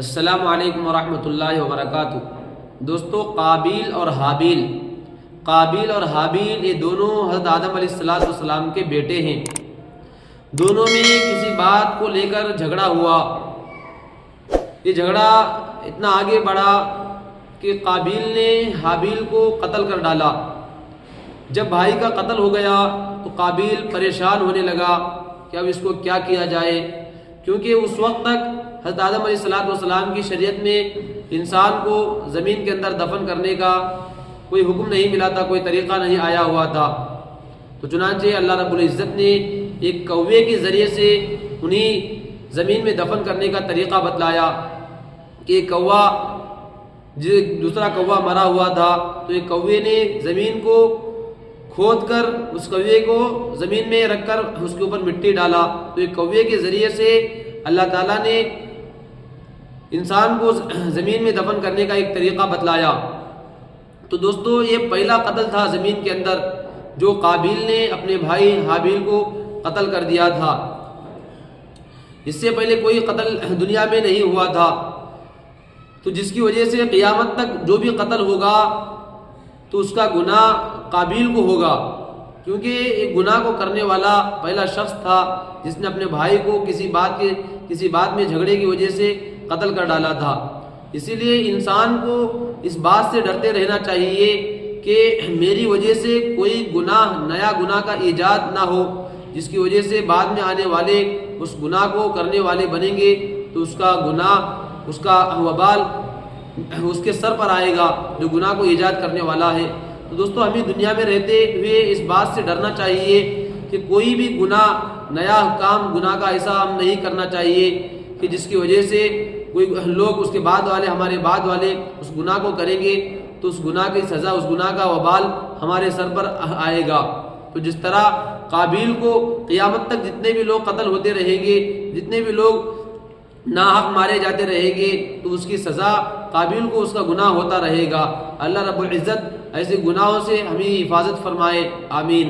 السلام علیکم ورحمۃ اللہ وبرکاتہ۔ دوستو، قابیل اور حابیل یہ دونوں حضرت آدم علیہ السلام کے بیٹے ہیں۔ دونوں میں کسی بات کو لے کر جھگڑا ہوا۔ یہ جھگڑا اتنا آگے بڑھا کہ قابیل نے حابیل کو قتل کر ڈالا۔ جب بھائی کا قتل ہو گیا تو قابیل پریشان ہونے لگا کہ اب اس کو کیا کیا جائے، کیونکہ اس وقت تک حضرت آدم علیہ السلام کی شریعت میں انسان کو زمین کے اندر دفن کرنے کا کوئی حکم نہیں ملا تھا، کوئی طریقہ نہیں آیا ہوا تھا۔ تو چنانچہ اللہ رب العزت نے ایک کوے کے ذریعے سے انہیں زمین میں دفن کرنے کا طریقہ بتلایا کہ ایک کوا دوسرا کوا مرا ہوا تھا، تو ایک کوے نے زمین کو کھود کر اس کوے کو زمین میں رکھ کر اس کے اوپر مٹی ڈالا، تو ایک کوے کے ذریعے سے اللہ تعالیٰ نے انسان کو زمین میں دفن کرنے کا ایک طریقہ بتلایا۔ تو دوستو، یہ پہلا قتل تھا زمین کے اندر جو قابیل نے اپنے بھائی حابیل کو قتل کر دیا تھا۔ اس سے پہلے کوئی قتل دنیا میں نہیں ہوا تھا، تو جس کی وجہ سے قیامت تک جو بھی قتل ہوگا تو اس کا گناہ قابیل کو ہوگا، کیونکہ ایک گناہ کو کرنے والا پہلا شخص تھا جس نے اپنے بھائی کو کسی بات میں جھگڑے کی وجہ سے قتل کر ڈالا تھا۔ اسی لیے انسان کو اس بات سے ڈرتے رہنا چاہیے کہ میری وجہ سے کوئی نیا گناہ کا ایجاد نہ ہو، جس کی وجہ سے بعد میں آنے والے اس گناہ کو کرنے والے بنیں گے تو اس کا گناہ، اس کا وبال اس کے سر پر آئے گا جو گناہ کو ایجاد کرنے والا ہے۔ تو دوستو، ہمیں دنیا میں رہتے ہوئے اس بات سے ڈرنا چاہیے کہ کوئی بھی نیا کام گناہ کا ایسا ہم نہیں کرنا چاہیے کہ جس کی وجہ سے کوئی لوگ اس کے ہمارے بعد والے اس گناہ کو کریں گے تو اس گناہ کی سزا، اس گناہ کا وبال ہمارے سر پر آئے گا۔ تو جس طرح قابیل کو قیامت تک جتنے بھی لوگ قتل ہوتے رہیں گے، جتنے بھی لوگ ناحق مارے جاتے رہیں گے، تو اس کی سزا قابیل کو اس کا گناہ ہوتا رہے گا۔ اللہ رب العزت ایسے گناہوں سے ہمیں حفاظت فرمائے، آمین۔